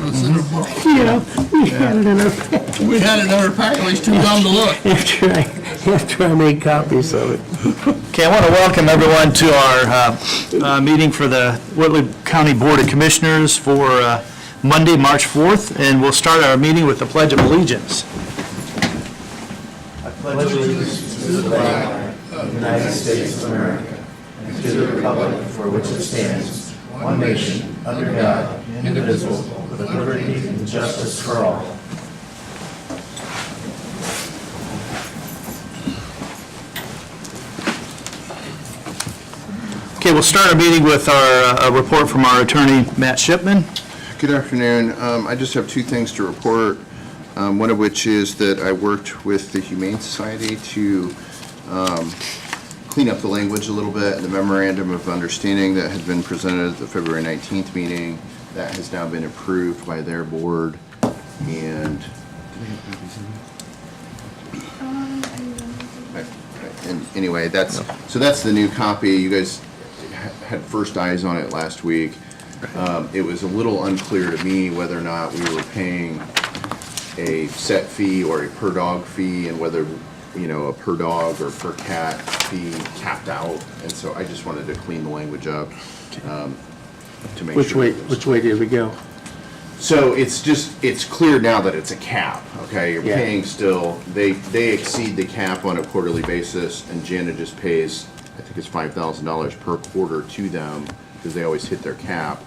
was in a book. Yeah, we had it in our pack We had it in our pack, it was too dumb to look. after I made copies of it. Okay, I want to welcome everyone to our meeting for the Whitley County Board of Commissioners for Monday, March 4th, and we'll start our meeting with the Pledge of Allegiance. I pledge allegiance to the flag of the United States of America and to the republic for which it stands, one nation, under God, indivisible, with liberty and justice for all. Okay, we'll start our meeting with our report from our attorney, Matt Shipman. Good afternoon. I just have two things to report, one of which is that I worked with the Humane Society to clean up the language a little bit in the memorandum of understanding that had been presented at the February 19th meeting. That has now been approved by their board, and anyway, that's the new copy. You guys had first eyes on it last week. It was a little unclear to me whether or not we were paying a set fee or a per dog fee, and whether, you know, a per dog or per cat fee capped out. And so I just wanted to clean the language up to make sure. Which way did we go? So it's clear now that it's a cap, okay? You're Yeah. paying still, they exceed the cap on a quarterly basis, and Jana just pays, I think it's $5,000 per quarter to them, because they always hit their cap.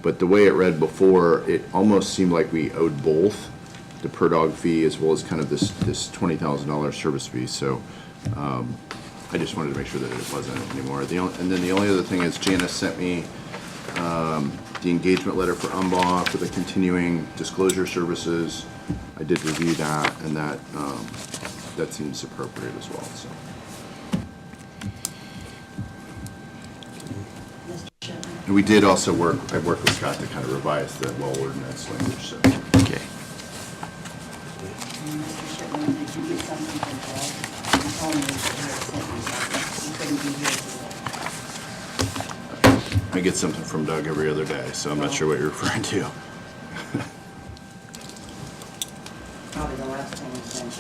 But the way it read before, it almost seemed like we owed both the per dog fee as well as kind of this $20,000 service fee. So I just wanted to make sure that it wasn't anymore. And then the only other thing is Janice sent me the engagement letter for UMBAW for the continuing disclosure services. I did review that, and that seems appropriate as well. So. And we did also I worked with Scott to kind of revise the ordinance language. So. Okay. Mr. Shipman, did you get something from Paul? You told me that you had sent me something. You couldn't be here today. I get something from Doug every other day, so I'm not sure what you're referring to. Probably the last time we sent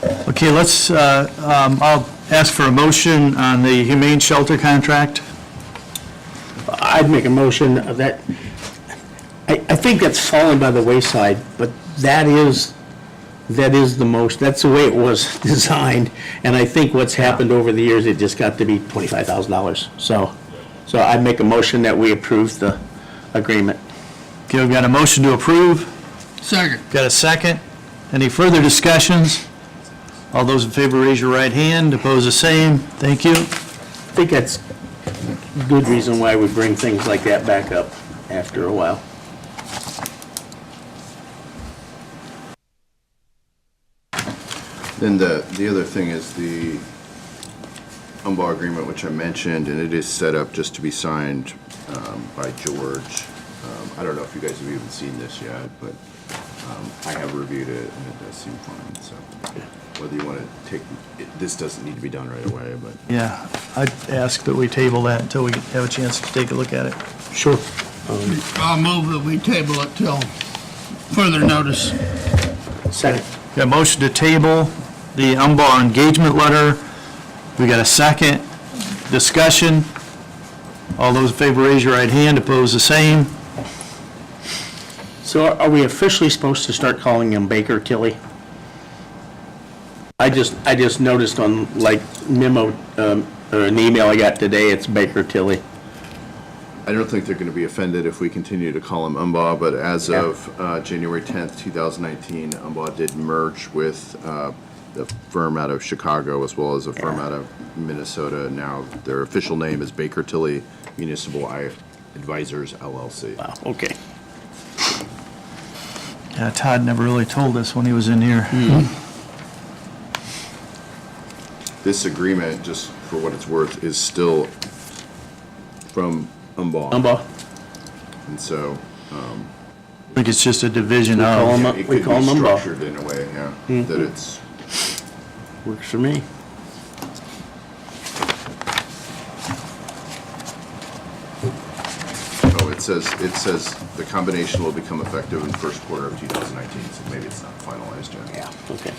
you. Okay, let's, I'll ask for a motion on the Humane Shelter contract. I'd make a motion of that. I think that's fallen by the wayside, but that's the way it was designed. And I think what's happened over the years, it just got to be $25,000. So I'd make a motion that we approve the agreement. Okay, we've got a motion to approve. Second. Got a second. Any further discussions? All those in favor raise your right hand. Opposed, the same. Thank you. I think that's a good reason why we bring things like that back up after a while. Then the other thing is the UMBAW agreement, which I mentioned, and it is set up just to be signed by George. I don't know if you guys have even seen this yet, but I have reviewed it, and it does seem fine. So whether you want to take this doesn't need to be done right away, but Yeah, I'd ask that we table that until we have a chance to take a look at it. Sure. I'll move that we table it till further notice. Second. Got a motion to table the UMBAW engagement letter. We got a second. Discussion. All those in favor raise your right hand. Opposed, the same. So are we officially supposed to start calling him Baker Tilly? I just noticed on like memo or an email I got today, it's Baker Tilly. I don't think they're going to be offended if we continue to call him UMBAW, but as of January 10th, 2019, UMBAW did merge with the firm out of Chicago as well as a firm out of Minnesota. Now their official name is Baker Tilly Municipal Advisors, LLC. Wow, okay. Yeah, Todd never really told us when he was in here. This agreement, just for what it's worth, is still from UMBAW. UMBAW. And so I think it's just a division call of. him it we could call be him UMBAW. structured in a way, that it's. Works for me. Oh, says the combination will become effective in first quarter of 2019, so maybe it's not finalized yet. Yeah, okay.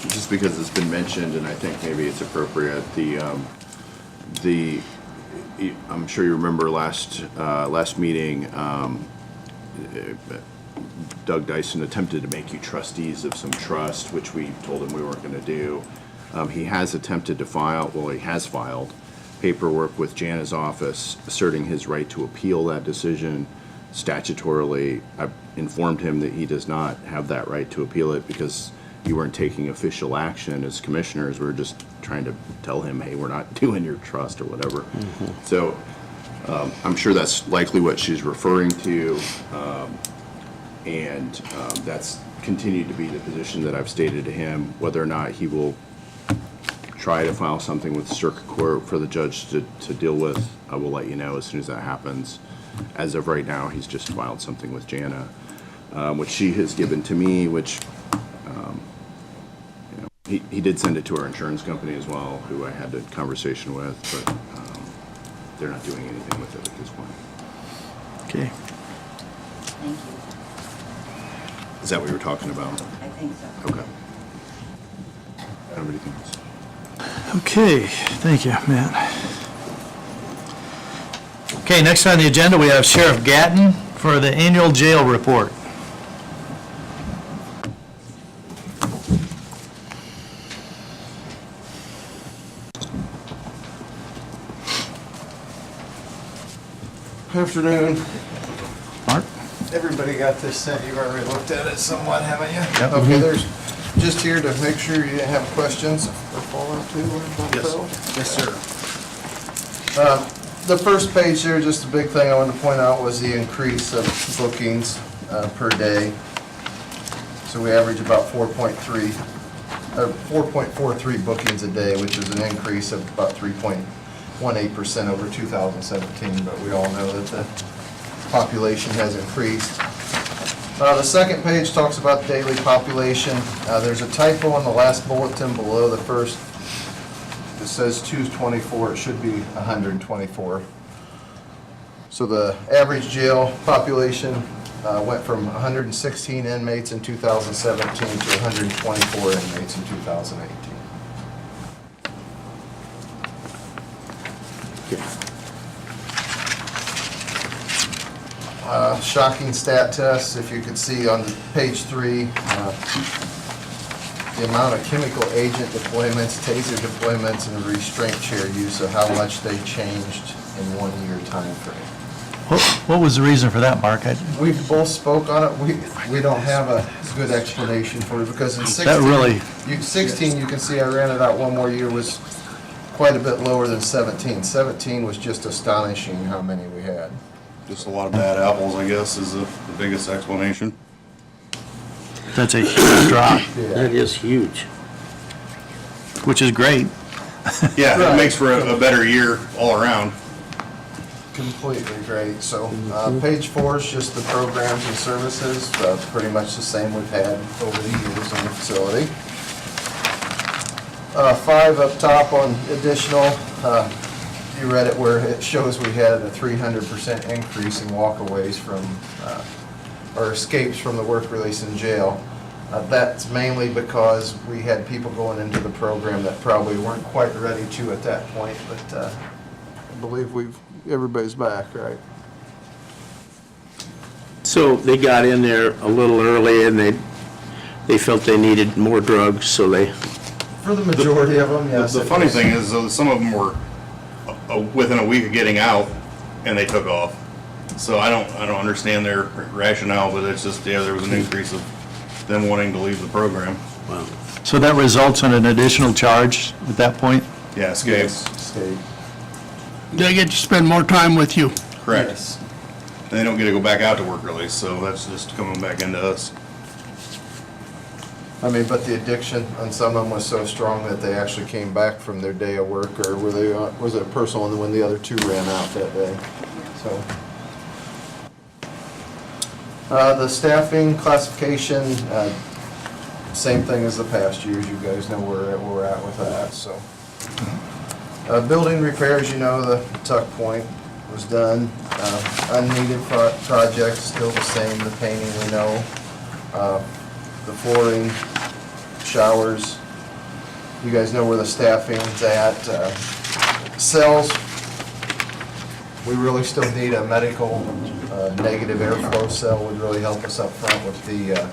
Just because it's been mentioned, and I think maybe it's appropriate, I'm sure you remember last meeting, Doug Dyson attempted to make you trustees of some trust, which we told him we weren't going to do. He has attempted to he has filed paperwork with Jana's office asserting his right to appeal that decision statutorily. I've informed him that he does not have that right to appeal it because you weren't taking official action as commissioners. We were just trying to tell him, hey, we're not doing your trust or whatever. So I'm sure that's likely what she's referring to. And that's continued to be the position that I've stated to him. Whether or not he will try to file something with the circuit court for the judge to deal with, I will let you know as soon as that happens. As of right now, he's just filed something with Jana, which she has given to me, which he did send it to our insurance company as well, who I had a conversation with, but they're not doing anything with it at this point. Okay. Thank you. Is that what you were talking about? I think so. Okay. Anything else? Okay, thank you, Matt. Okay, next on the agenda, we have Sheriff Gatton for the annual jail report. Afternoon. Mark? Everybody got this sent, you've already looked at it somewhat, haven't you? Yep. Okay, there's, just here to make sure you didn't have questions for Paula too, or Phil? Yes, sir. The first page there, just a big thing I wanted to point out was the increase of bookings per day. So we average about 4.43 bookings a day, which is an increase of about 3.18% over 2017, but we all know that the population has increased. The second page talks about daily population. There's a typo on the last bulletin below the first. It says 224, it should be 124. So the average jail population went from 116 inmates in 2017 to 124 inmates in 2018. Shocking stat test, if you could see on page 3, the amount of chemical agent deployments, taser deployments, and restraint chair use, so how much they changed in 1 year time frame. What was the reason for that, Mark? We both spoke on it. We don't have a good explanation for it because in 16, That really- 16 you can see I ran it out one more year was quite a bit lower than 17. 17 was just astonishing how many we had. Just a lot of bad apples, I guess, is the biggest explanation. That's a huge drop, That is huge. which is great. Yeah, Right. it makes for a better year all around. Completely great. So page 4 is just the programs and services, pretty much the same we've had over the years in the facility. 5 up top on additional, you read it where it shows we had a 300% increase in walkaways from, or escapes from the work release in jail. That's mainly because we had people going into the program that probably weren't quite ready to at that point, but I believe everybody's back, right? So they got in there a little early and they felt they needed more drugs, so they, For the majority of them, yes. The funny thing is, though, some of them were within a week of getting out, and they took off. So I don't understand their rationale, but it's just, yeah, there was an increase of them wanting to leave the program. well, So that results in an additional charge at that point? Yeah, escape. State. They get to spend more time with you. Correct. Yes. They don't get to go back out to work release, so that's just coming back into us. I mean, but the addiction on some of them was so strong that they actually came back from their day of work, or were they, was it a personal one when the other 2 ran out that day? So. The staffing classification, Same thing as the past years, you guys know where we're at with that, so. Building repairs, you know, the tuck point was done. Unneeded projects, still the same, the painting we know. The flooring, showers, you guys know where the staffing's at. Cells, we really still need a medical negative airflow cell, would really help us up front with the,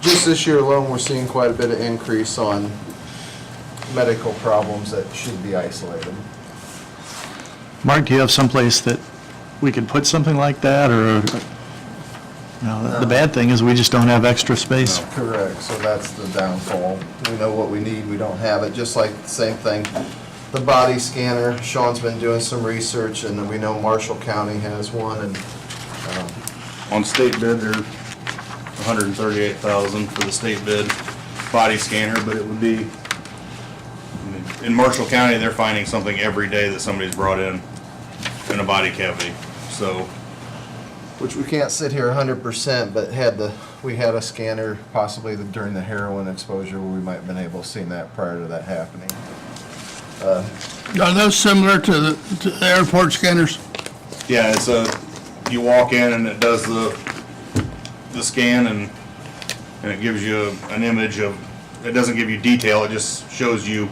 just this year alone, we're seeing quite a bit of increase on medical problems that should be isolated. Mark, do you have someplace that we could put something like that, or, you know, the bad thing is we just don't have extra space. Correct, so that's the downfall. We know what we need, we don't have it, just like the same thing. The body scanner, Sean's been doing some research, and we know Marshall County has one, and On state bid, they're $138,000 for the state bid body scanner, but it would be, I mean, in Marshall County, they're finding something every day that somebody's brought in a body cavity, so. which we can't sit here 100%, but we had a scanner possibly during the heroin exposure where we might have been able to see that prior to that happening. Are those similar to the airport scanners? Yeah, you walk in and it does the scan and it gives you an image of, it doesn't give you detail, it just shows you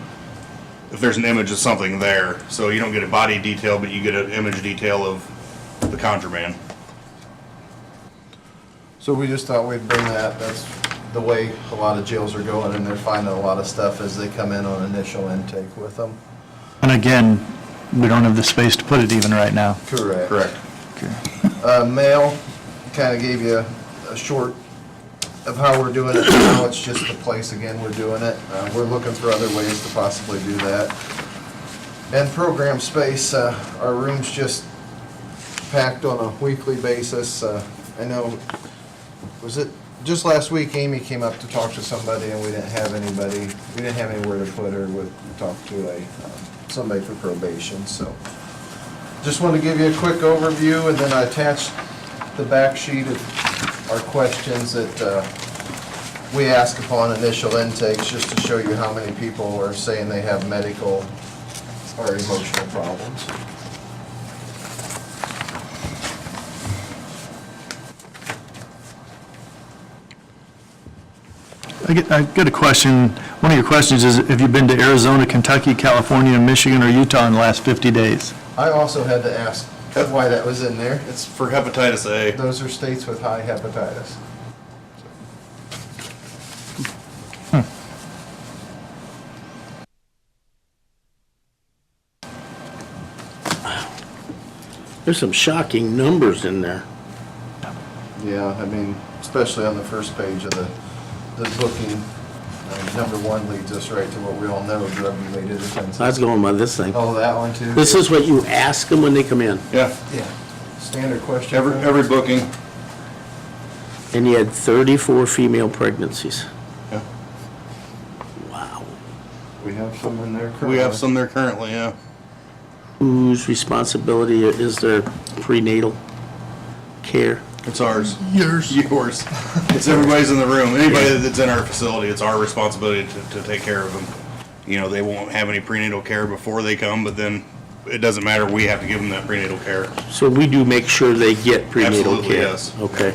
if there's an image of something there. So you don't get a body detail, but you get an image detail of the contraband. So we just thought we'd bring that, that's the way a lot of jails are going, and they're finding a lot of stuff as they come in on initial intake with them. And again, we don't have the space to put it even right now. Correct. Correct. Mail, kind of gave you a short of how we're doing it now. It's just the place again we're doing it. We're looking for other ways to possibly do that. And program space, our room's just packed on a weekly basis. I know, was it just last week Amy came up to talk to somebody and we didn't have anybody, we didn't have anywhere to put her. We talked to somebody for probation, so. Just want to give you a quick overview, and then I attached the back sheet of our questions that we ask upon initial intakes, just to show you how many people are saying they have medical or emotional problems. I get a question. One of your questions is, have you been to Arizona, Kentucky, California, Michigan, or Utah in the last 50 days? I also had to ask why that was in there. It's for hepatitis A. Those are states with high hepatitis. There's some shocking numbers in there. Yeah, I mean, especially on the first page of the booking, number one leads us right to what we all know, drug-related offenses. I was going by this thing. Oh, that one too? This is what you ask them when they come in. Yeah, Yeah, standard question. every booking. And you had 34 female pregnancies. Yeah. Wow. We have some in there currently. We have some there currently, yeah. Whose responsibility is their prenatal care? It's ours. Yours. Yours. It's everybody's in the room. Anybody that's in our facility, it's our responsibility to take care of them. You know, they won't have any prenatal care before they come, but then it doesn't matter. We have to give them that prenatal care. So we do make sure they get prenatal Absolutely, care? yes. Okay.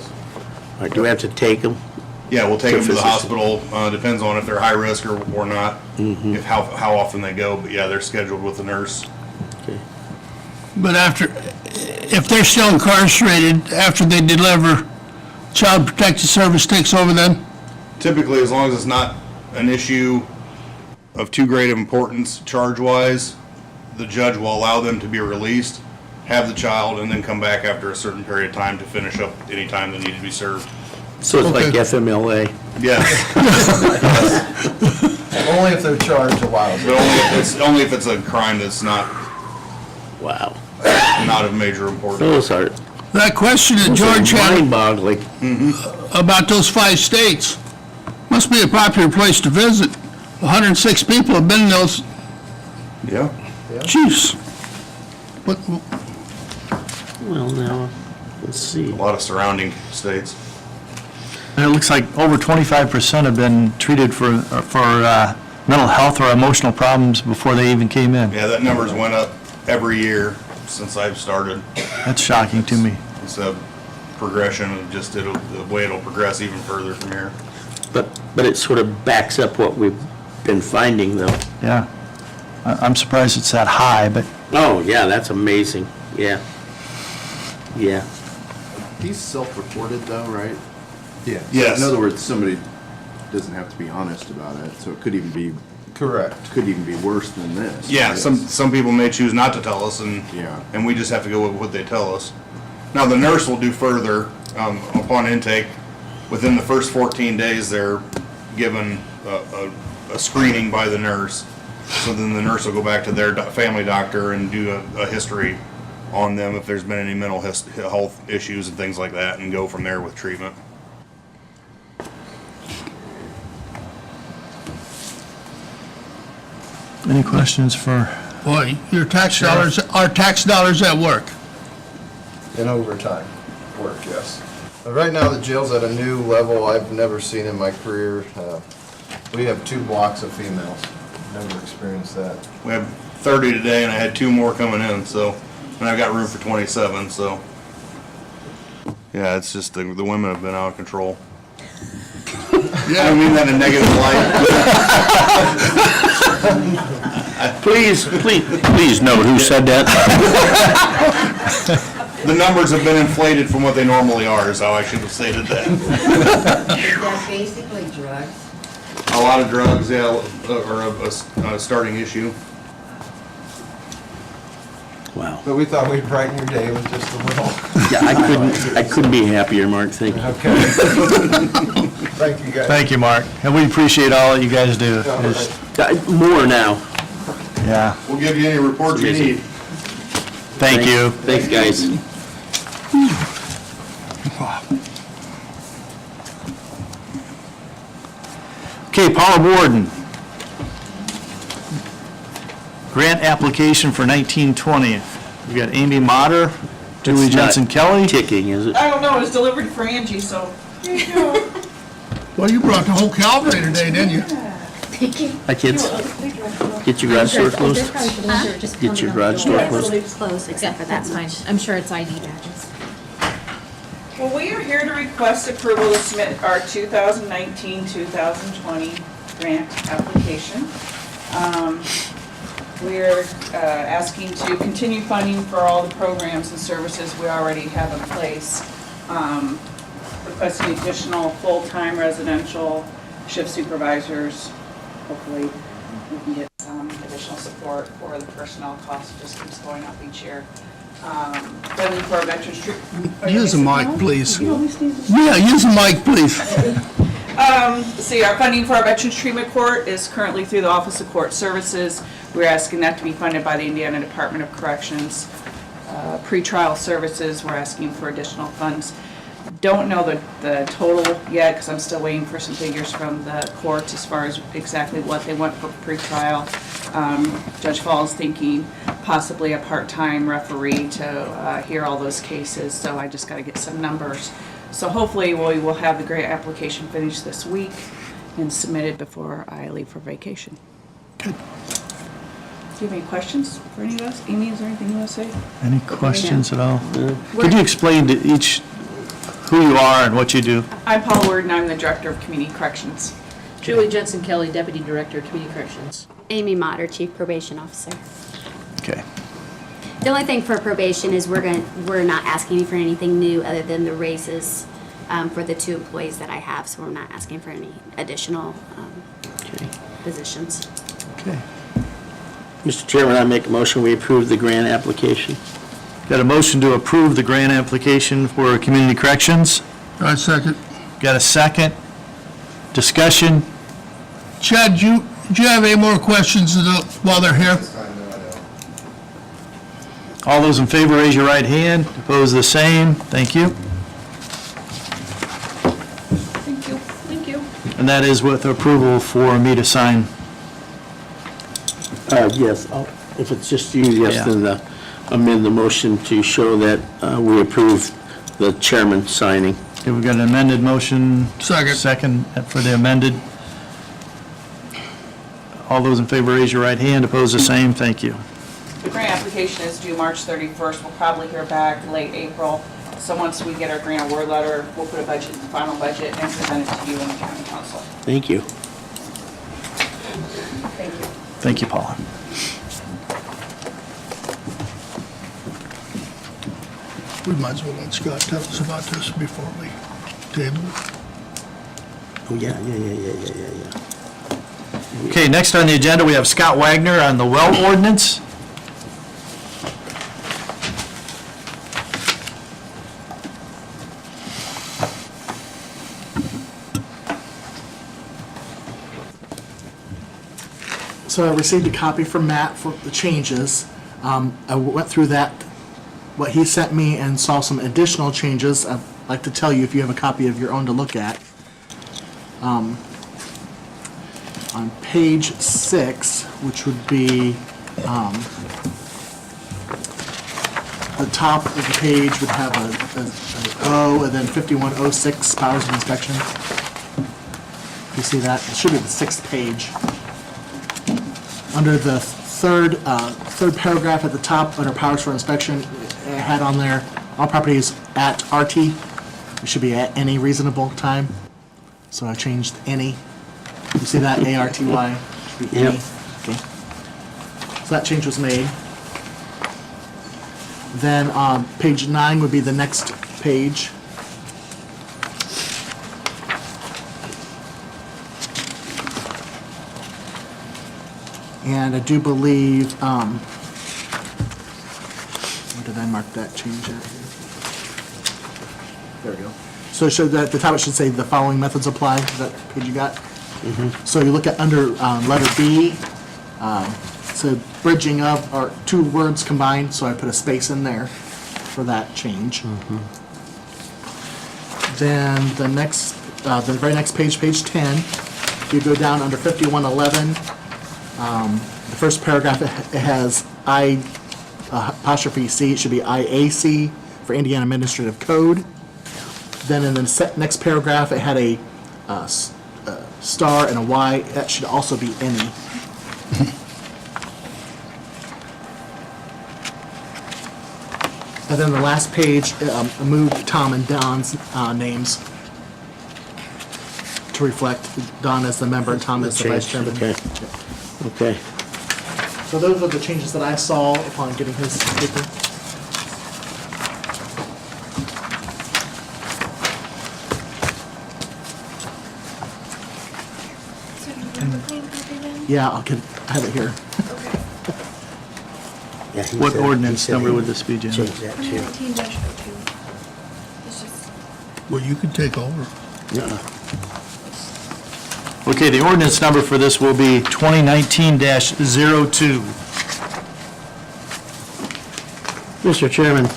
All right, do we have to take them? Yeah, we'll take them to the physician. hospital. Depends on if they're high risk or not, if how often they go. But yeah, they're scheduled with the nurse. Okay. But if they're still incarcerated after they deliver, Child Protective Service takes over then? Typically, as long as it's not an issue of too great of importance charge-wise, the judge will allow them to be released, have the child, and then come back after a certain period of time to finish up any time that needed to be served. So it's like Okay. FMLA? Yes, Only if they're charged allows but it. only if it's a crime that's not Wow. of major importance. Those are That question that George had mind-boggling. about those 5 states must be a popular place to visit. 106 people have been in those, Yeah. jeez. What, Well, now, let's see. A lot of surrounding states. It looks like over 25% have been treated for mental health or emotional problems before they even came in. Yeah, that number's went up every year since I've started. That's shocking to me. It's a progression of just the way it'll progress even further from here. But it sort of backs up what we've been finding, though. Yeah. I'm surprised it's that high, but Oh, yeah, that's amazing, yeah. Yeah. He's self-reported though, right? Yeah. Yes. In other words, somebody doesn't have to be honest about it, so it could even be Correct. worse than this. Yeah, right? some people may choose not to tell us, Yeah. and we just have to go with what they tell us. Now, the nurse will do further upon intake. Within the first 14 days, they're given a screening by the nurse. So then the nurse will go back to their family doctor and do a history on them if there's been any mental health issues and things like that, and go from there with treatment. any questions for, Boy, your tax dollars, our tax dollars at work. In overtime work, yes. Right now, the jail's at a new level I've never seen in my career. We have 2 blocks of females. Never experienced that. We have 30 today, and I had 2 more coming in, so, and I've got room for 27, so. Yeah, it's just the women have been out of control. I don't mean that in a negative light. Please note who said that. The numbers have been inflated from what they normally are, is how I should have stated that. Is that basically drugs? A lot of drugs, yeah, are a starting issue. Wow. But we thought we'd brighten your day with just a little. Yeah, I couldn't be happier, Mark, thank you. Okay. Thank you, guys. thank you, Mark. And we appreciate all that you guys do. More now. Yeah, We'll give you any reports you need. thank you. Thanks, guys. Okay, Paula Worden. Grant application for 1920. We got Amy Motter, Julie It's not Jensen-Kelley. Ticking, is it? I don't know, it was delivered for Angie, so. Here you go. Well, you brought the whole Calvary today, didn't you? Hi, kids. Get your garage door closed. Get your garage door closed. Closed, except for that's fine. I'm sure it's ID badges. Well, we are here to request approval to submit our 2019-2020 grant application. We're asking to continue funding for all the programs and services we already have in place. Requesting additional full-time residential shift supervisors. Hopefully, we can get some additional support for the personnel cost. It just keeps going up each year. Funding for our veterans treatment. Use the mic, please. Yeah, use the mic, please. See, our funding for our Veterans Treatment Court is currently through the Office of Court Services. We're asking that to be funded by the Indiana Department of Corrections. Pretrial services, we're asking for additional funds. Don't know the total yet, because I'm still waiting for some figures from the courts as far as exactly what they want for pretrial. Judge Fall is thinking possibly a part-time referee to hear all those cases, so I just got to get some numbers. So hopefully we will have the grant application finished this week and submitted before I leave for vacation. Good. Do you have any questions for any of us? Amy, is there anything you want to say? Any questions at all? Could you explain to each who you are and what you do? I'm Paula Worden, I'm the Director of Community Corrections. Julie Jensen-Kelley, Deputy Director of Community Corrections. Amy Motter, Chief Probation Officer. Okay. The only thing for probation is we're not asking for anything new other than the raises for the 2 employees that I have, so we're not asking for any additional positions. Okay. Mr. Chairman, I make a motion, we approve the grant application. Got a motion to approve the grant application for community corrections. I second. Got a second. Discussion. Chad, do you have any more questions while they're here? All those in favor, raise your right hand. Opposed, the same. Thank you. Thank you. Thank you. And that is with approval for me to sign. Yes, if it's just you, yes, Yeah. then amend the motion to show that we approve the chairman signing. Okay, we've got an amended motion. Second. Second for the amended. All those in favor, raise your right hand. Opposed, the same. Thank you. The grant application is due March 31st. We'll probably hear back late April. So once we get our grant award letter, we'll put a budget, the final budget, and present it to you and the county council. Thank you. Thank you. Thank you, Paula. We might as well let Scott tell us about this before we table it. Oh, yeah. Okay, next on the agenda, we have Scott Wagner on the well ordinance. So I received a copy from Matt for the changes. I went through that, what he sent me, and saw some additional changes. I'd like to tell you if you have a copy of your own to look at. On page 6, which would be the top of the page would have an O and then 5106 powers of inspection. You see that? It should be the 6th page. Under the third paragraph at the top, under powers for inspection, it had on there, all properties at RT. It should be at any reasonable time. So I changed any. You see that, ARTY? Should be any. Yep. Okay. So that change was made. Then page 9 would be the next page. And I do believe, where did I mark that change at? There we go. So it should, at the top it should say the following methods apply. Is that page you got? So you look at under letter B, so bridging of, or 2 words combined, so I put a space in there for that change. Then the next, the very next page, page 10, you go down under 5111. The first paragraph, it has I apostrophe C, it should be IAC for Indiana Administrative Code. Then in the next paragraph, it had a star and a Y, that should also be any. And then the last page, I moved Tom and Don's names to reflect Don as the member and Tom as the vice chairman. Okay. So those are the changes that I saw upon getting his paper. Yeah, I have it here. Yeah, he What said- ordinance he said number he would this be, Jim? Change that too. 2019-02. It's just, Well, you can take over. Yeah. Okay, the ordinance number for this will be 2019-02. Mr. Chairman,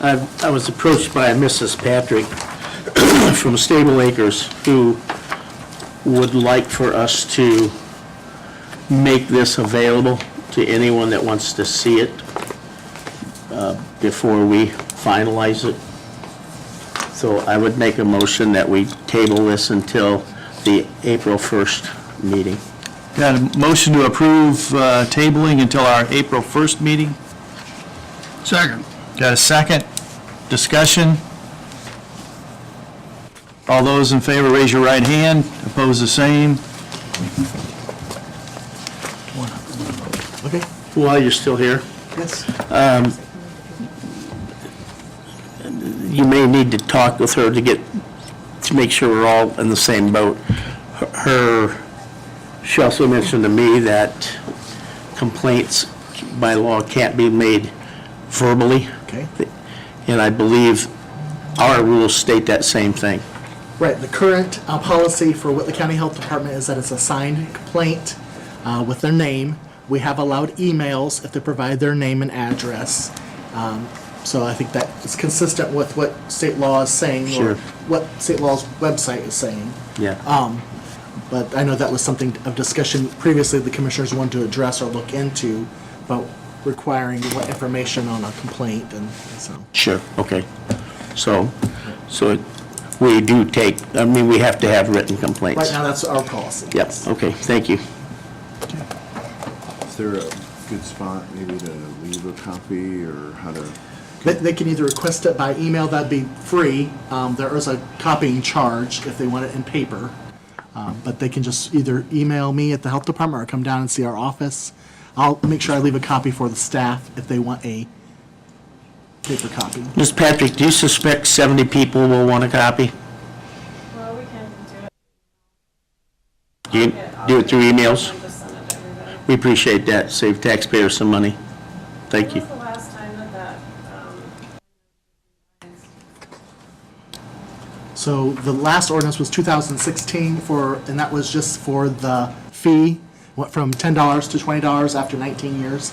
I was approached by Mrs. Patrick from Stable Acres who would like for us to make this available to anyone that wants to see it before we finalize it. So I would make a motion that we table this until the April 1st meeting. Got a motion to approve tabling until our April 1st meeting? Second. Got a second? Discussion? All those in favor, raise your right hand. Opposed, the same. Okay, While you're still here, yes. you may need to talk with her to make sure we're all in the same boat. She also mentioned to me that complaints by law can't be made verbally. Okay. And I believe our rules state that same thing. Right, the current policy for Whitley County Health Department is that it's a signed complaint with their name. We have allowed emails if they provide their name and address. So I think that is consistent with what state law is saying, Sure. or what state law's website is saying. Yeah. But I know that was something of discussion previously the commissioners wanted to address or look into, about requiring what information on a complaint, and so. Sure, okay. So we do take, I mean, we have to have written complaints. Right now, that's our policy. Yep, okay, thank you. Is there a good spot maybe to leave a copy or how to? They can either request it by email, that'd be free. There is a copying charge if they want it in paper. But they can just either email me at the health department or come down and see our office. I'll make sure I leave a copy for the staff if they want a paper copy. Ms. Patrick, do you suspect 70 people will want a copy? Well, we can do it. Do you do it through emails? And just send it to everybody. We appreciate that, save taxpayers some money. Thank you. When was the last time that So the last ordinance was 2016 and that was just for the fee, went from $10 to $20 after 19 years.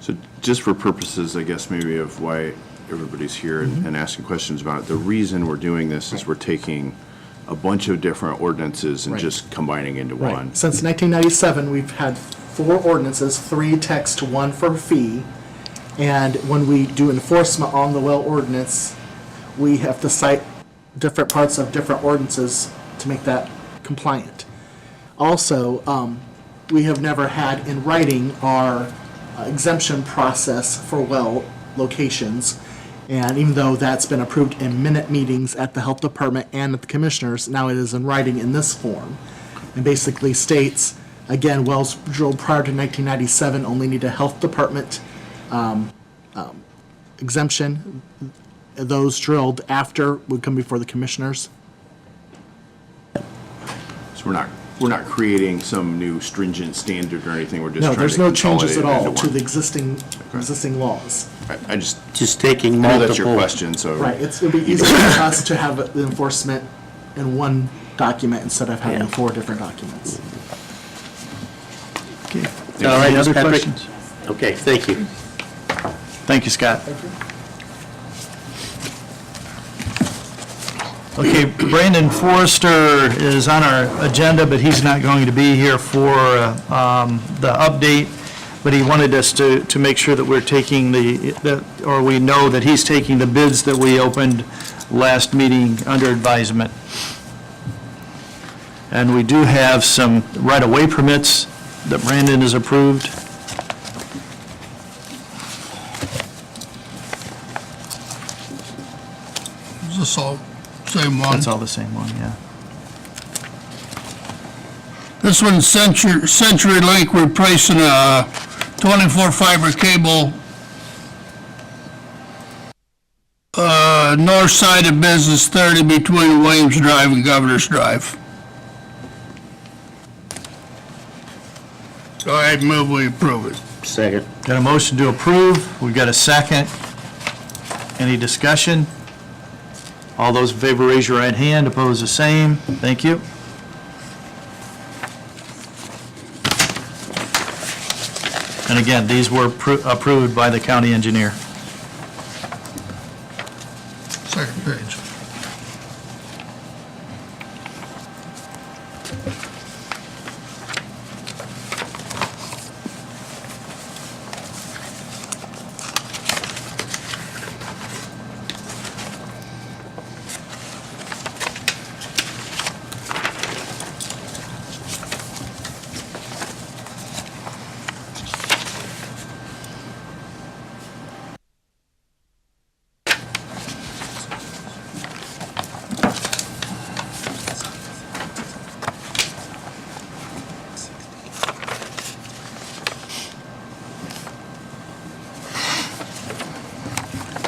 So just for purposes, I guess, maybe of why everybody's here and asking questions about it, the reason we're doing this is we're taking a bunch of different ordinances and Right. just combining into one. Since 1997, we've had 4 ordinances, 3 text, 1 for fee. And when we do enforcement on the well ordinance, we have to cite different parts of different ordinances to make that compliant. Also, we have never had in writing our exemption process for well locations. And even though that's been approved in minute meetings at the health department and at the commissioners, now it is in writing in this form. And basically states, again, wells drilled prior to 1997 only need a health department exemption. Those drilled after would come before the commissioners. So we're not creating some new stringent standard or anything, we're just No, trying to there's no changes at consolidate it all into to one. the existing laws. I just, Just taking I know multiple. that's your question, so. Right, it'll be easier for us to have the enforcement in one document instead of having Yeah. 4 different documents. Okay. All right, Any Ms. other Patrick? questions? Okay, thank you. Thank you, Scott. Okay, Brandon Forrester is on our agenda, but he's not going to be here for the update. But he wanted us to make sure that we're taking or we know that he's taking the bids that we opened last meeting under advisement. And we do have some right-of-way permits that Brandon has approved. Is this all same one? That's all the same one, yeah. This one's CenturyLink replacing a 24 fiber cable, north side of Business 30 between Williams Drive and Governor's Drive. Go ahead and move, we approve it. Second. Got a motion to approve, we've got a second. Any discussion? All those in favor, raise your right hand, opposed, the same. Thank you. And again, these were approved by the county engineer. Second page.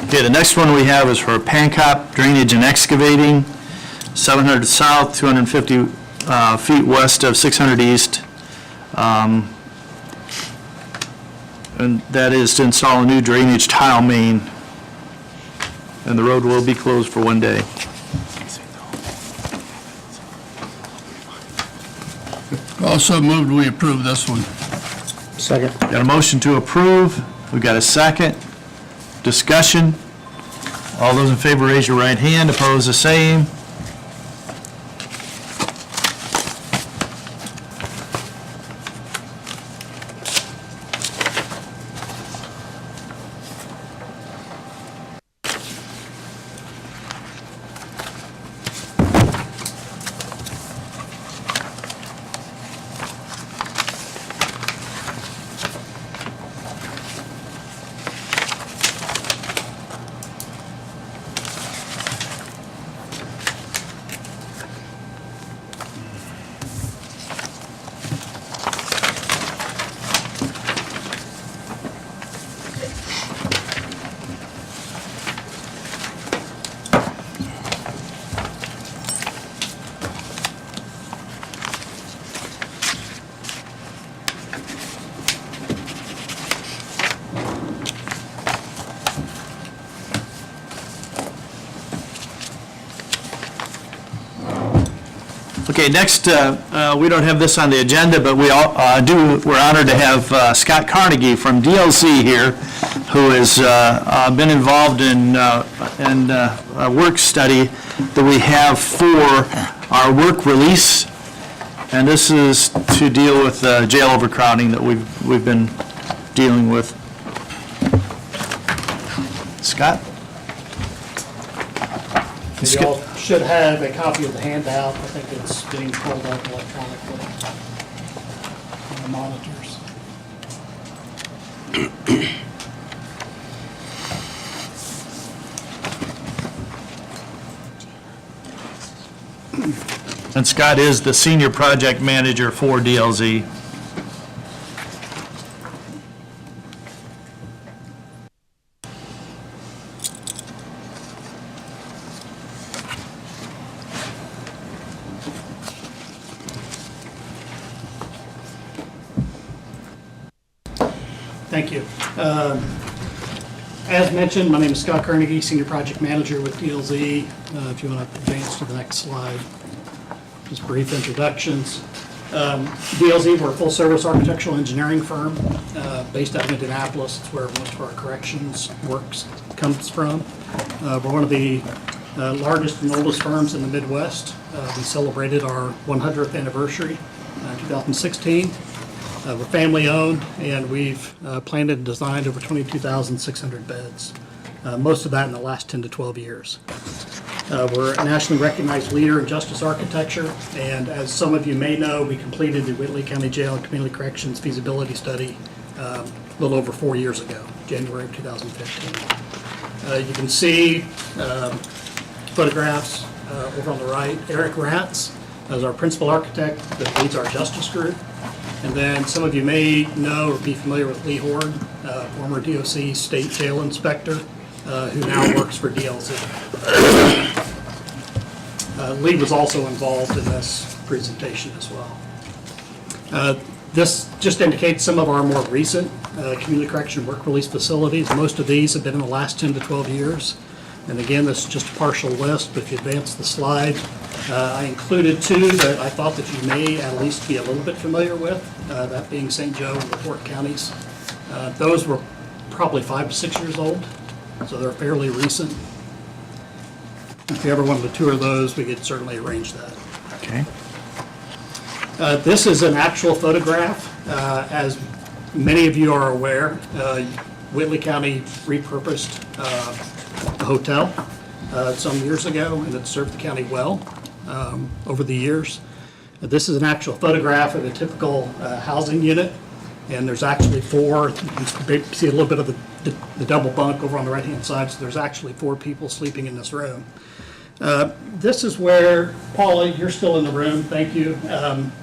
Okay, the next one we have is for Pancop Drainage and Excavating, 700 south, 250 feet west of 600 east. And that is to install a new drainage tile main. And the road will be closed for 1 day. Also moved, we approve this one. Second. Got a motion to approve, we've got a second. Discussion. All those in favor, raise your right hand, opposed, the same. Okay, next, we don't have this on the agenda, but we're honored to have Scott Carnegie from DLC here, who has been involved in a work study that we have for our work release, and this is to deal with jail overcrowding that we've been dealing with. Scott? You all should have a copy of the handout. I think it's being pulled up electronically on the monitors. And Scott is the senior project manager for DLZ. Thank you. As mentioned, my name is Scott Carnegie, Senior Project Manager with DLZ. If you want to advance to the next slide, just brief introductions. DLZ, we're a full-service architectural engineering firm based out of Indianapolis. It's where most of our corrections works comes from. We're one of the largest and oldest firms in the Midwest. We celebrated our 100th anniversary in 2016. We're family-owned, and we've planned and designed over 22,600 beds, most of that in the last 10 to 12 years. We're a nationally recognized leader in justice architecture, and as some of you may know, we completed the Whitley County Jail and Community Corrections feasibility study a little over 4 years ago, January of 2015. You can see photographs over on the right. Eric Ratz is our principal architect that leads our justice group. And then some of you may know or be familiar with Lee Worden, former DOC state jail inspector, who now works for DLZ. Lee was also involved in this presentation as well. This just indicates some of our more recent community correction work release facilities. Most of these have been in the last 10 to 12 years. And again, this is just a partial list, but if you advance the slide, I included two that I thought that you may at least be a little bit familiar with, that being St. Joe and LaPorte counties. Those were probably 5 to 6 years old, so they're fairly recent. If you ever wanted to tour those, we could certainly arrange that. Okay. This is an actual photograph. As many of you are aware, Whitley County repurposed a hotel some years ago, and it served the county well over the years. This is an actual photograph of a typical housing unit, and there's actually 4. You can see a little bit of the double bunk over on the right-hand side, so there's actually 4 people sleeping in this room. This is where, Paula, you're still in the room, thank you.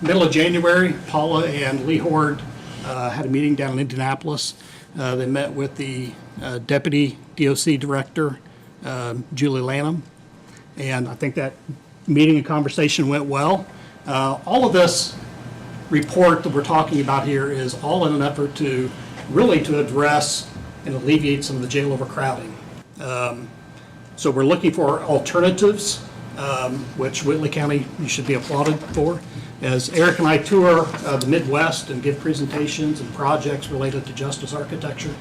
Middle of January, Paula and Lee Horde had a meeting down in Indianapolis. They met with the Deputy DOC Director, Julie Lanham, and I think that meeting and conversation went well. All of this report that we're talking about here is all in an effort to really to address and alleviate some of the jail overcrowding. So we're looking for alternatives, which Whitley County you should be applauded for. As Eric and I tour the Midwest and give presentations and projects related to justice architecture,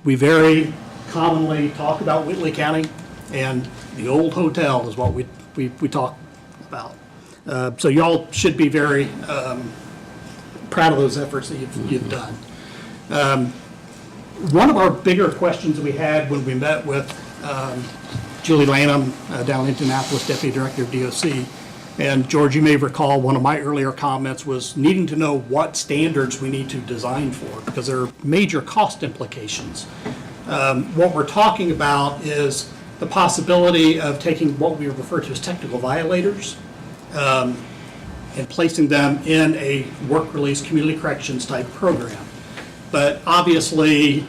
we very commonly talk about Whitley County, and the old hotel is what we talk about. So y'all should be very proud of those efforts that you've done. One of our bigger questions we had when we met with Julie Lanham down in Indianapolis, Deputy Director of DOC, and George, you may recall one of my earlier comments was needing to know what standards we need to design for, because there are major cost implications. What we're talking about is the possibility of taking what we refer to as technical violators and placing them in a work release community corrections type program. But obviously,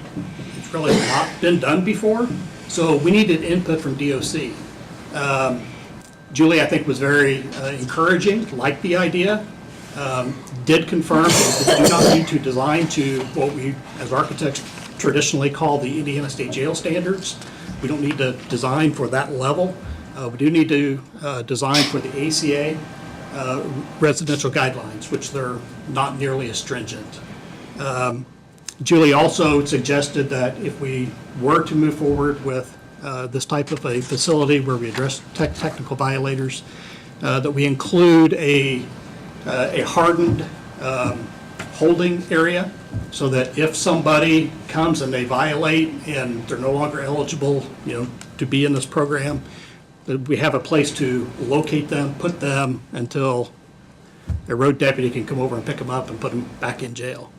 it's really not been done before, so we needed input from DOC. Julie, I think, was very encouraging, liked the idea, did confirm that we do not need to design to what we, as architects, traditionally call the Indiana State Jail Standards. We don't need to design for that level. We do need to design for the ACA residential guidelines, which they're not nearly as stringent. Julie also suggested that if we were to move forward with this type of a facility where we address technical violators, that we include a hardened holding area, so that if somebody comes and they violate and they're no longer eligible, to be in this program, that we have a place to locate them, put them until a road deputy can come over and pick them up and put them back in jail.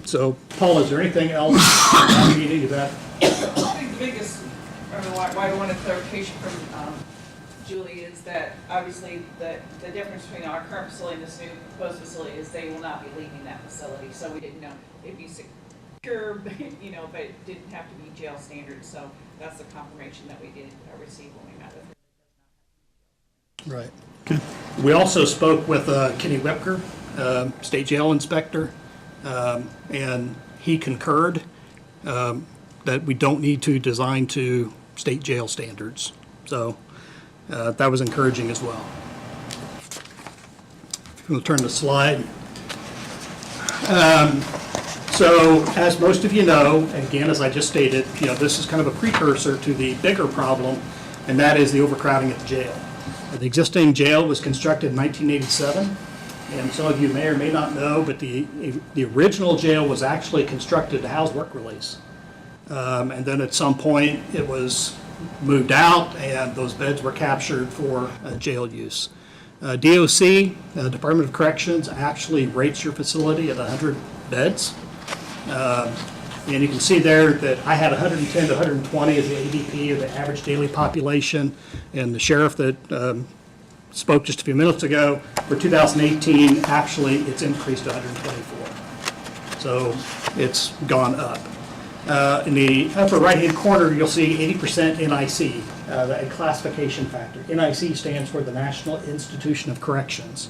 So, Paula, is there anything else you need to that? I think the biggest, why I wanted clarification from Julie is that obviously the difference between our current facility and this new proposed facility is they will not be leaving that facility. So we didn't know it'd be secure, but it didn't have to be jail standards. So that's the confirmation that we did receive when we met with her. Right. Okay. We also spoke with Kenny Wepker, state jail inspector, and he concurred that we don't need to design to state jail standards. So that was encouraging as well. We'll turn the slide. So as most of you know, and again, as I just stated, this is kind of a precursor to the bigger problem, and that is the overcrowding at the jail. The existing jail was constructed in 1987, and some of you may or may not know, but the original jail was actually constructed to house work release. And then at some point, it was moved out, and those beds were captured for jail use. DOC, Department of Corrections, actually rates your facility at 100 beds. And you can see there that I had 110 to 120 as the ADP, or the average daily population, and the sheriff that spoke just a few minutes ago, for 2018, actually, it's increased to 124. So it's gone up. In the upper right-hand corner, you'll see 80% NIC, the classification factor. NIC stands for the National Institution of Corrections.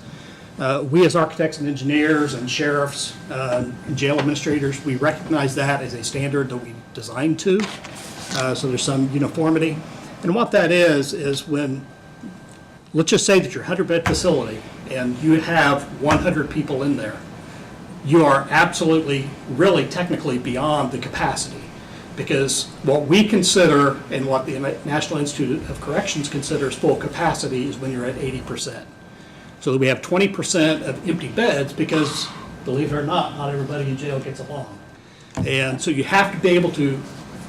We as architects and engineers and sheriffs and jail administrators, we recognize that as a standard that we design to, so there's some uniformity. And what that is when, let's just say that you're a 100-bed facility and you have 100 people in there, you are absolutely, really technically beyond the capacity, because what we consider and what the National Institute of Corrections considers full capacity is when you're at 80%. So that we have 20% of empty beds because, believe it or not everybody in jail gets along. And so you have to be able to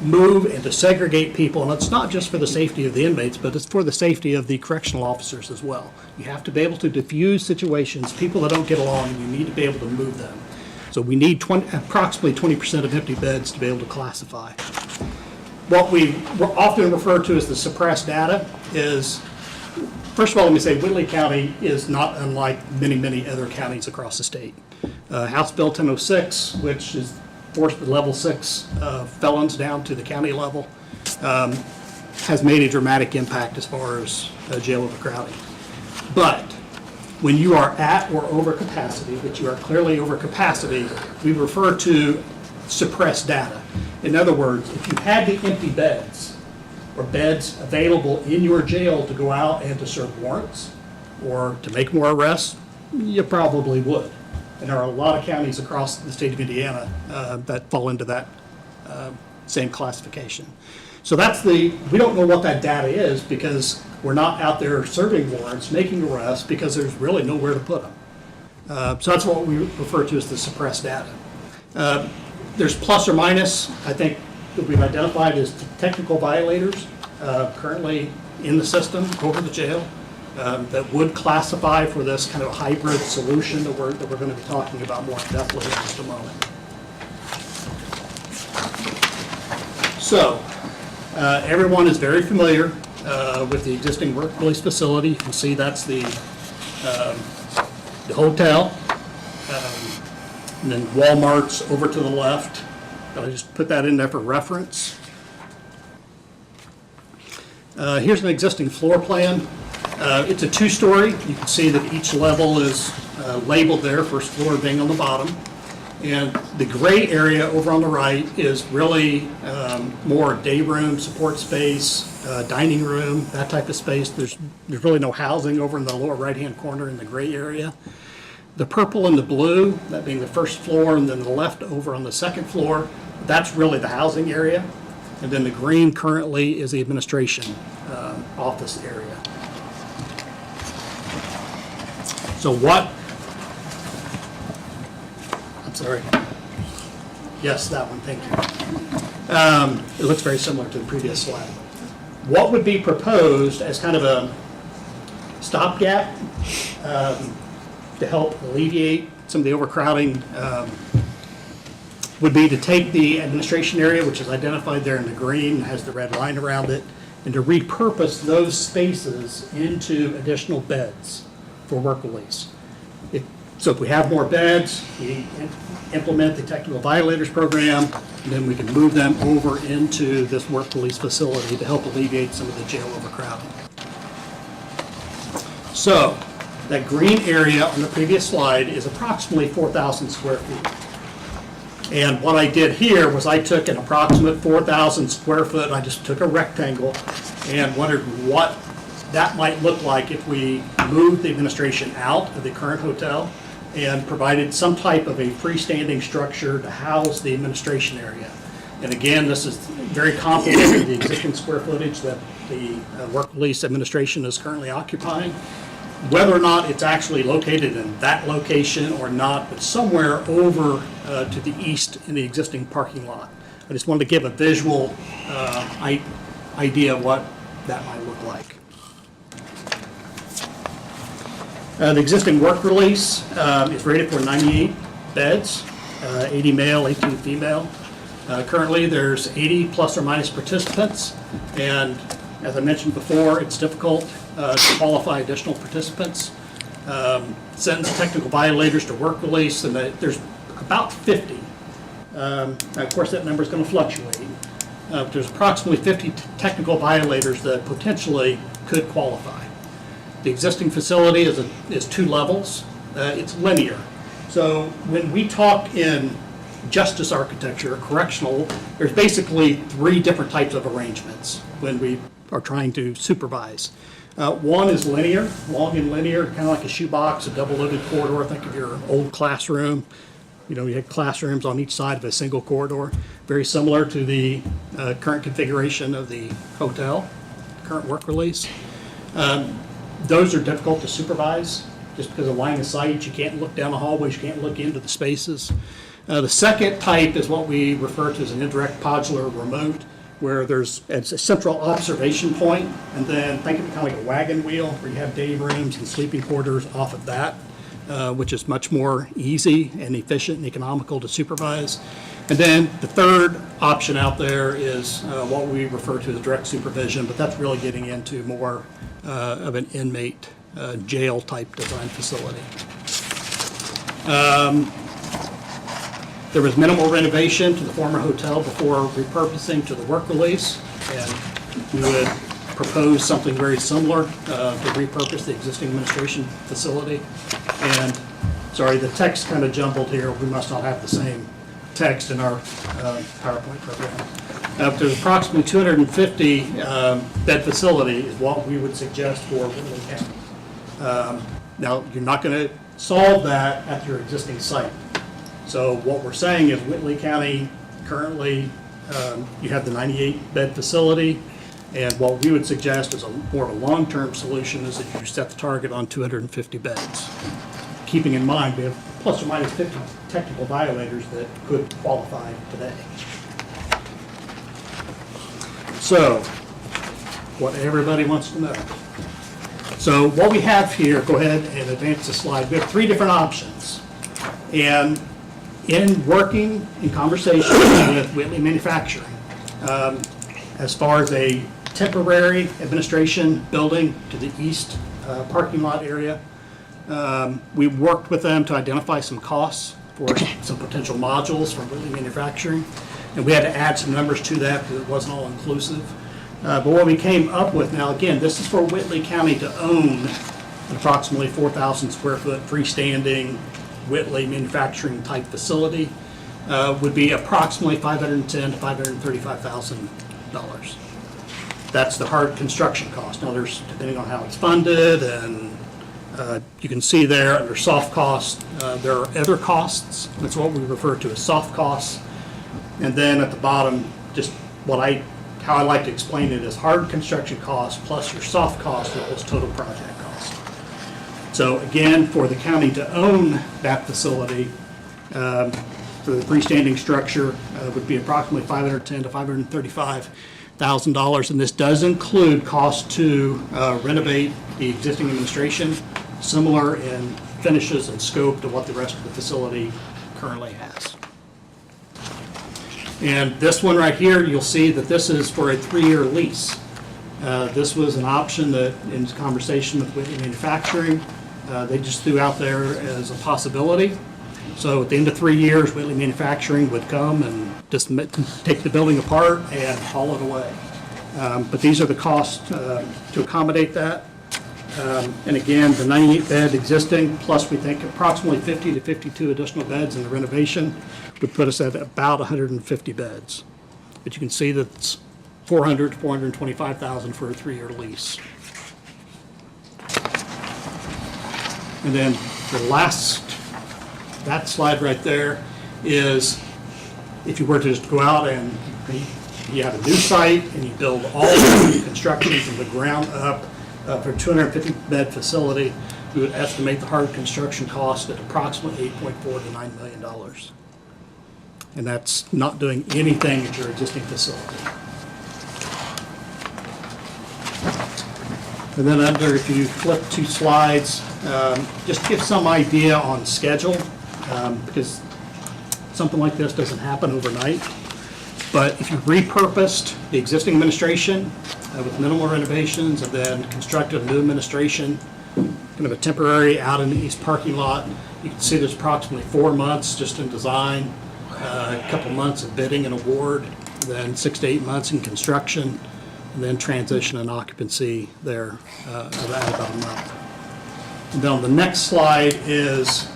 move and to segregate people, and it's not just for the safety of the inmates, but it's for the safety of the correctional officers as well. You have to be able to diffuse situations, people that don't get along, and you need to be able to move them. So we need approximately 20% of empty beds to be able to classify. What we often refer to as the suppressed data is, first of all, let me say Whitley County is not unlike many, many other counties across the state. House Bill 1006, which is forced level 6 felons down to the county level, has made a dramatic impact as far as jail overcrowding. But when you are at or over capacity, which you are clearly over capacity, we refer to suppressed data. In other words, if you had the empty beds or beds available in your jail to go out and to serve warrants or to make more arrests, you probably would. And there are a lot of counties across the state of Indiana that fall into that same classification. So we don't know what that data is because we're not out there serving warrants, making arrests, because there's really nowhere to put them. So that's what we refer to as the suppressed data. There's plus or minus, I think, that we've identified as technical violators currently in the system over the jail that would classify for this kind of hybrid solution that we're going to be talking about more definitely in just a moment. So everyone is very familiar with the existing work release facility. You can see that's the hotel, and then Walmart's over to the left. I just put that in there for reference. Here's an existing floor plan. It's a 2-story. You can see that each level is labeled there, first floor being on the bottom. And the gray area over on the right is really more day room, support space, dining room, that type of space. There's really no housing over in the lower right-hand corner in the gray area. The purple and the blue, that being the first floor, and then the left over on the second floor, that's really the housing area. And then the green currently is the administration office area. So what, I'm sorry. Yes, that one, thank you. It looks very similar to the previous slide. What would be proposed as kind of a stopgap to help alleviate some of the overcrowding would be to take the administration area, which is identified there in the green, has the red line around it, and to repurpose those spaces into additional beds for work release. So if we have more beds, we implement the technical violators program, and then we can move them over into this work release facility to help alleviate some of the jail overcrowding. So that green area on the previous slide is approximately 4,000 square feet. And what I did here was I took an approximate 4,000 square foot, I just took a rectangle and wondered what that might look like if we moved the administration out of the current hotel and provided some type of a freestanding structure to house the administration area. And again, this is very complementary to the existing square footage that the work release administration is currently occupying. Whether or not it's actually located in that location or not, but somewhere over to the east in the existing parking lot. I just wanted to give a visual idea of what that might look like. The existing work release is rated for 98 beds, 80 male, 18 female. Currently, there's 80 plus or minus participants, and as I mentioned before, it's difficult to qualify additional participants. Sentence technical violators to work release, and there's about 50. Now, of course, that number is going to fluctuate. There's approximately 50 technical violators that potentially could qualify. The existing facility is 2 levels. It's linear. So when we talk in justice architecture, correctional, there's basically 3 different types of arrangements when we are trying to supervise. One is linear, long and linear, kind of like a shoebox, a double-loaded corridor. Think of your old classroom. You know, you had classrooms on each side of a single corridor, very similar to the current configuration of the hotel, current work release. Those are difficult to supervise just because of line of sight. You can't look down the hallways, you can't look into the spaces. The second type is what we refer to as an indirect modular remote, where it's a central observation point, and then think of it kind of like a wagon wheel where you have day rooms and sleeping quarters off of that, which is much more easy and efficient and economical to supervise. And then the third option out there is what we refer to as direct supervision, but that's really getting into more of an inmate jail type design facility. There was minimal renovation to the former hotel before repurposing to the work release, and we would propose something very similar to repurpose the existing administration facility. And sorry, the text kind of jumbled here. We must not have the same text in our PowerPoint program. There's approximately 250 bed facility is what we would suggest for Whitley County. Now, you're not going to solve that at your existing site. So what we're saying is Whitley County currently, you have the 98 bed facility, and what we would suggest is more of a long-term solution is that you set the target on 250 beds. Keeping in mind, we have plus or minus 50 technical violators that could qualify today. So, what everybody wants to know. So what we have here, go ahead and advance the slide. We have 3 different options. And in working in conversation with Whitley Manufacturing, as far as a temporary administration building to the east parking lot area, we worked with them to identify some costs for some potential modules from Whitley Manufacturing, and we had to add some numbers to that because it wasn't all inclusive. But what we came up with, now again, this is for Whitley County to own an approximately 4,000 square foot freestanding Whitley manufacturing type facility would be approximately $510,000 to $535,000. That's the hard construction cost. Now, there's, depending on how it's funded, and you can see there under soft costs, there are other costs. That's what we refer to as soft costs. And then at the bottom, just how I like to explain it is hard construction costs plus your soft cost equals total project cost. So again, for the county to own that facility, for the freestanding structure, would be approximately $510,000 to $535,000, and this does include costs to renovate the existing administration, similar in finishes and scope to what the rest of the facility currently has. And this one right here, you'll see that this is for a 3-year lease. This was an option that, in conversation with Whitley Manufacturing, they just threw out there as a possibility. So at the end of 3 years, Whitley Manufacturing would come and just take the building apart and haul it away. But these are the costs to accommodate that. And again, the 98 bed existing, plus we think approximately 50 to 52 additional beds in the renovation would put us at about 150 beds. But you can see that it's $400,000 to $425,000 for a 3-year lease. And then the last, that slide right there is if you were to just go out and you have a new site and you build all the new construction from the ground up for a 250-bed facility, we would estimate the hard construction cost at approximately $8.4 to $9 million. And that's not doing anything at your existing facility. And then under, if you flip 2 slides, just give some idea on schedule, because something like this doesn't happen overnight. But if you repurposed the existing administration with minimal renovations and then constructed a new administration, kind of a temporary out in the east parking lot, you can see there's approximately 4 months just in design, a couple months of bidding and award, then 6 to 8 months in construction, and then transition and occupancy there at about a month. And then on the next slide is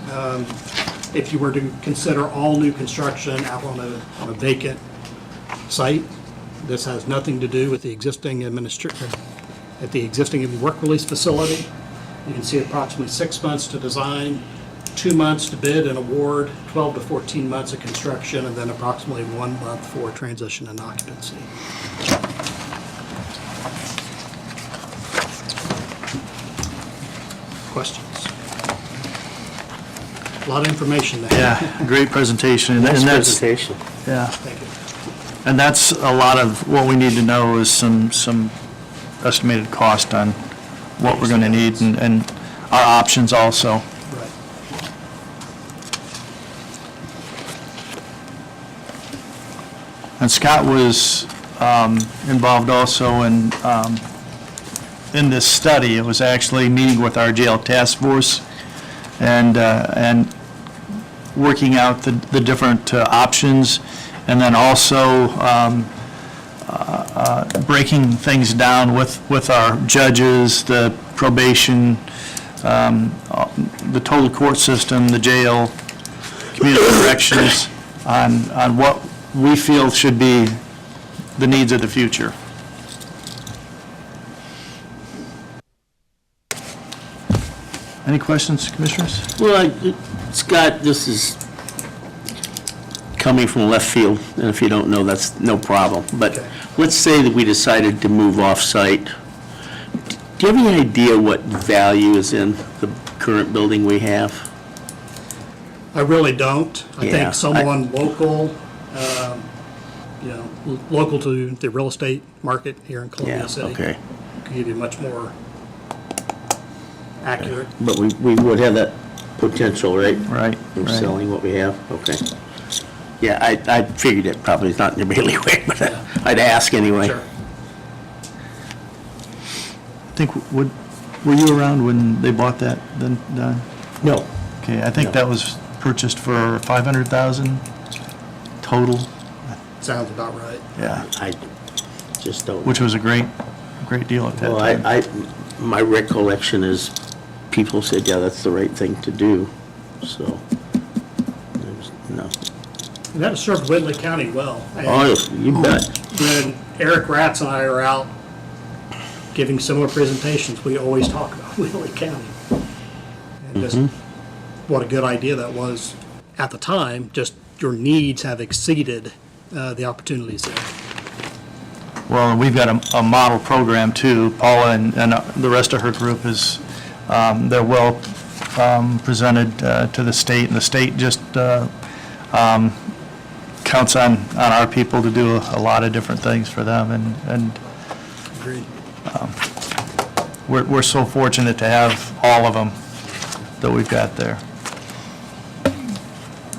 if you were to consider all new construction out on a vacant site. This has nothing to do with the existing at the existing work release facility. You can see approximately 6 months to design, 2 months to bid and award, 12 to 14 months of construction, and then approximately 1 month for transition and occupancy. Questions? A lot of information there. Yeah, great presentation. Nice And that's- presentation. Yeah, Thank you. and that's a lot of what we need to know is some estimated cost on what we're going to need and our options also. Right. And Scott was involved also in this study. It was actually meeting with our jail task force and working out the different options, and then also breaking things down with our judges, the probation, the total court system, the jail, community corrections, on what we feel should be the needs of the future. Any questions, commissioners? Well, Scott, this is coming from left field, and if you don't know, that's no problem. But Okay. let's say that we decided to move off-site. Do you have any idea what value is in the current building we have? I really don't. I Yeah, think someone local, local to the real estate market here in Columbia Yeah, City. okay. Could give you much more accurate. But we would have that potential, right? Right, Of right. selling what we have? Okay. Yeah, I figured it probably is not in the bailiwick, but I'd ask anyway. Sure. I think, were you around when they bought that then, Don? No. Okay, I think No. that was purchased for $500,000 total, Sounds about right. yeah, I just don't. which was a great deal at that Well, time. my recollection is people said, yeah, that's the right thing to do, so. no. And that has served Whitley County well. Oh, you bet. When Eric Ratz and I are out giving similar presentations, we always talk about Whitley County. And just what a good idea that was at the time, just your needs have exceeded the opportunities there. Well, we've got a model program too. Paula and the rest of her group is, they're well presented to the state, and the state just counts on our people to do a lot of different things for them, and Agreed. we're so fortunate to have all of them that we've got there.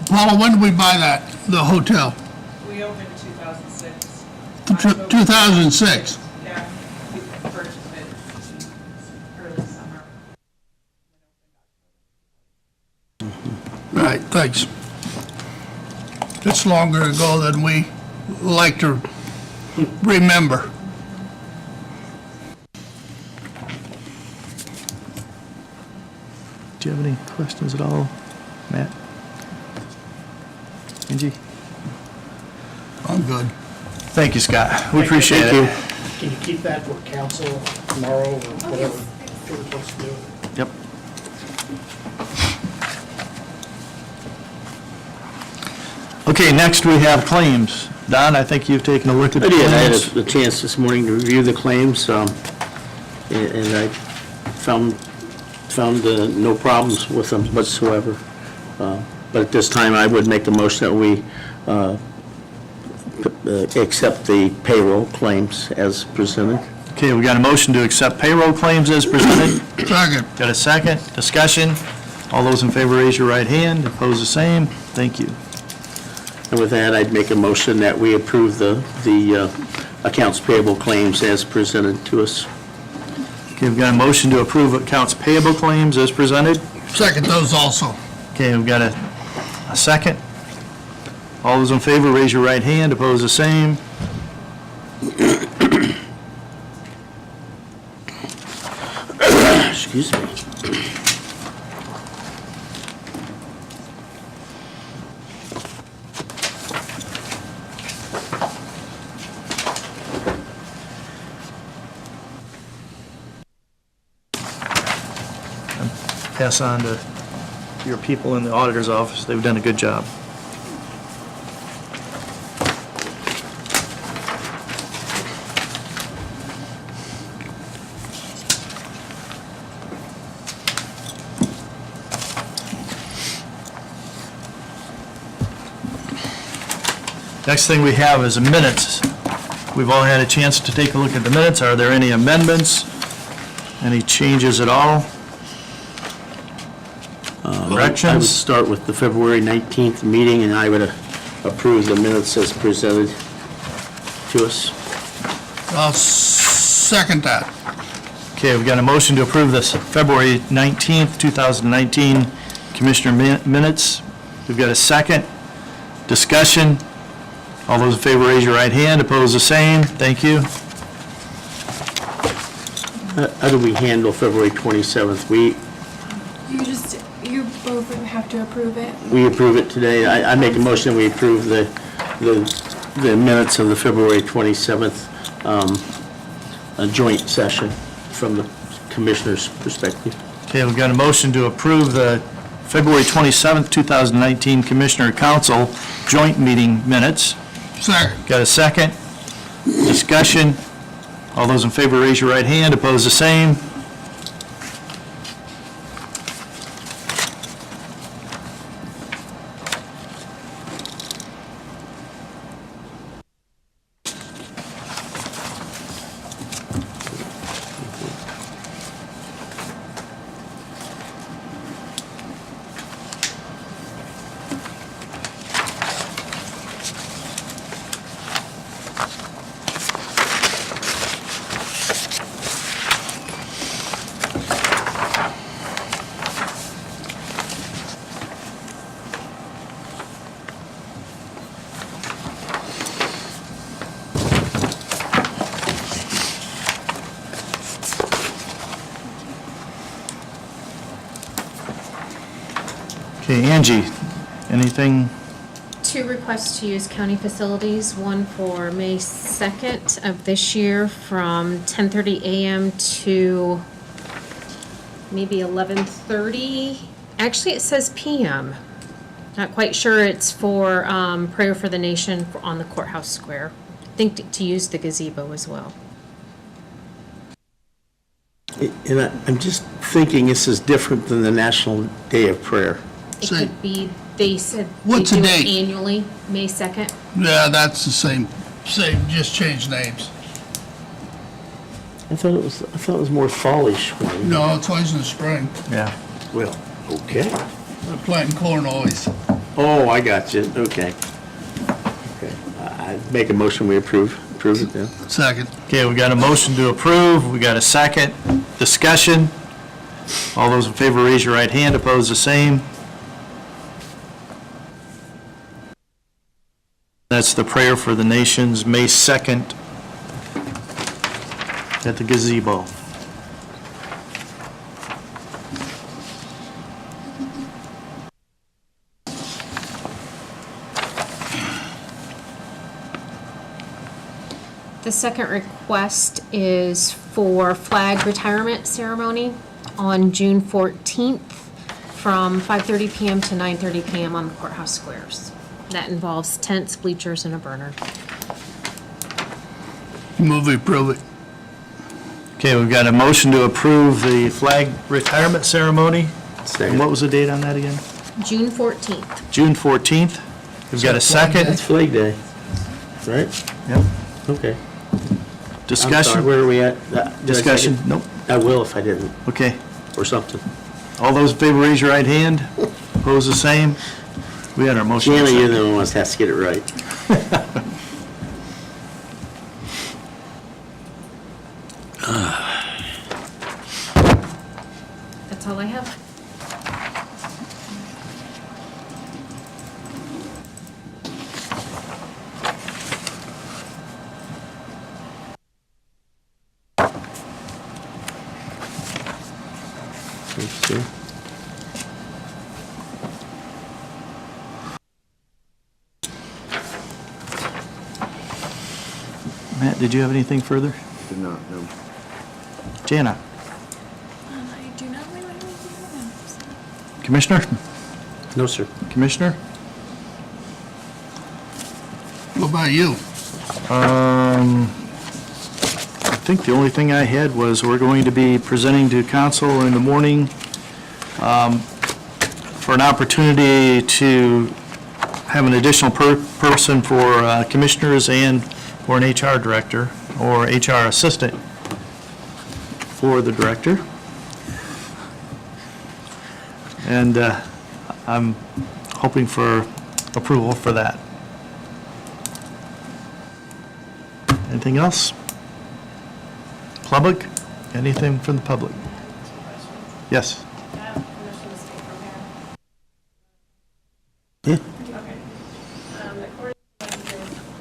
Paula, when did we buy that, the hotel? We opened in 2006. 2006. Yeah, we purchased it early summer. Right, thanks. It's longer ago than we like to remember. Do you have any questions at all, Matt? Angie? I'm good. Thank you, Scott. We appreciate it. Can you keep that for council tomorrow or whatever you're supposed to do? Yep. Okay, next we have claims. Don, I think you've taken a look at the I did. I had claims. a chance this morning to review the claims, and I found no problems with them whatsoever. But at this time, I would make a motion that we accept the payroll claims as presented. Okay, we got a motion to accept payroll claims as presented. Second. Got a second? Discussion? All those in favor, raise your right hand. Opposed, the same. Thank you. And with that, I'd make a motion that we approve the accounts payable claims as presented to us. Okay, we've got a motion to approve accounts payable claims as presented. Second those also. Okay, we've got a second. All those in favor, raise your right hand. Opposed, the same. Excuse me. Pass on to your people in the auditor's office. They've done a good job. Next thing we have is minutes. We've all had a chance to take a look at the minutes. Are there any amendments? Any changes at all? I would Corrections? start with the February 19th meeting, and I would approve the minutes as presented to us. I'll second that. Okay, we've got a motion to approve this February 19th, 2019 Commissioner minutes. We've got a second. Discussion. All those in favor, raise your right hand. Opposed, the same. Thank you. How do we handle February 27th? You both would have to approve it. We approve it today. I make a motion, we approve the minutes of the February 27th a joint session from the commissioner's perspective. Okay, we've got a motion to approve the February 27th, 2019 Commissioner Council joint meeting minutes. Second. Got a second? Discussion? All those in favor, raise your right hand. Opposed, the same. Okay, Angie, anything 2 requests to use county facilities, one for May 2nd of this year from 10:30 a.m. to maybe 11:30. Actually, it says p.m. Not quite sure. It's for Prayer for the Nation on the courthouse square. I think to use the gazebo as well. And I'm just thinking this is different than the National Day of Prayer. It Say- could be, they said they What's the do it date? annually, May 2nd. Yeah, that's the same, just change names. I thought it was more fallish one. No, it's always in the spring. Yeah. Well, okay. They're planting corn always. Oh, I got you, okay. Okay, I make a motion, we approve it then. Second. Okay, we got a motion to approve, we got a second. Discussion. All those in favor, raise your right hand, opposed, the same. That's the Prayer for the Nations, May 2nd at the gazebo. The second request is for flag retirement ceremony on June 14th from 5:30 p.m. to 9:30 p.m. on the courthouse squares. That involves tents, bleachers, and a burner. Move we approve it. Okay, we've got a motion to approve the flag retirement ceremony. And what was the date on that again? June 14th. June 14th. We've got a second. That's Flag Day, right? Yep. Okay. I'm sorry, Discussion? where are we at? Did I Discussion? second? Nope. I will if I didn't, Okay. or something. All those in favor, raise your right hand. Opposed, the same. We had our motion. Jana, you're the one who has to get it right. That's all I have. Let's see. Matt, did you have anything further? Did not, no. Jana? I do not really have anything else. Commissioner? No, sir. Commissioner? What about you? I think the only thing I had was we're going to be presenting to council in the morning for an opportunity to have an additional person for commissioners and for an HR director or HR assistant for the director. And I'm hoping for approval for that. Anything else? Public? Anything from the public? Yes. Yeah.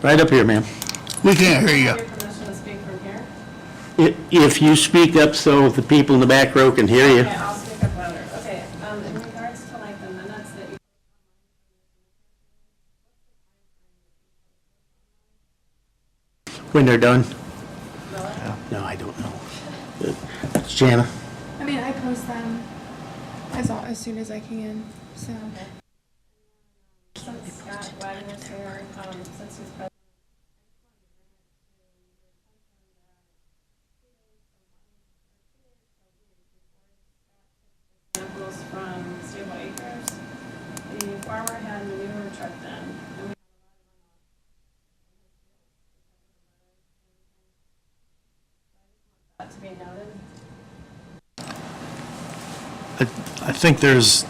Right up here, ma'am. We can't hear you. If you speak up so the people in the back row can hear you. Okay, I'll speak up louder. Okay, in regards to like the minutes that you. When they're done? No, I don't know. It's Jana. I mean, I post them as soon as I can, so. Since Scott Wagner's here, since he's president. Samples from Stable Acres. The farmer had a manure truck then. And we that to be noted. I think there's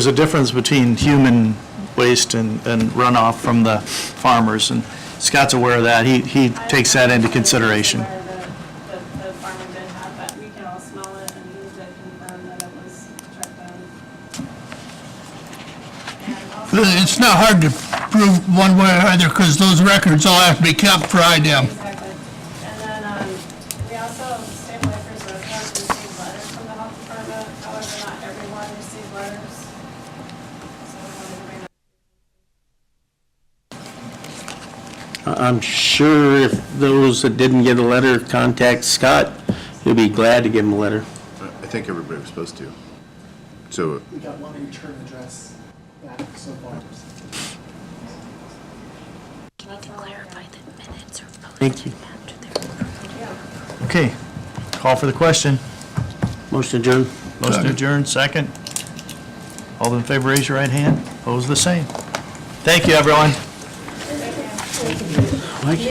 a difference between human waste and runoff from the farmers, and Scott's aware of that. He takes that into consideration. The farmer did have that. We can all smell it, and he did confirm that it was trucked down. And also, It's not hard to prove one way or other because those records all have to be kept for IDEM. exactly. And then, we also, Stable Acres residents received letters from the health department. However, not everyone received letters. So we wanted to bring that. I'm sure if those that didn't get a letter contact Scott, he'll be glad to give them a letter. I think everybody was supposed to. So, We got one return address back so far. Can you clarify the minutes or Thank you. Okay, call for the question. Motion adjourned. Motion adjourned, second. All in favor, raise your right hand. Opposed, the same. Thank you, everyone.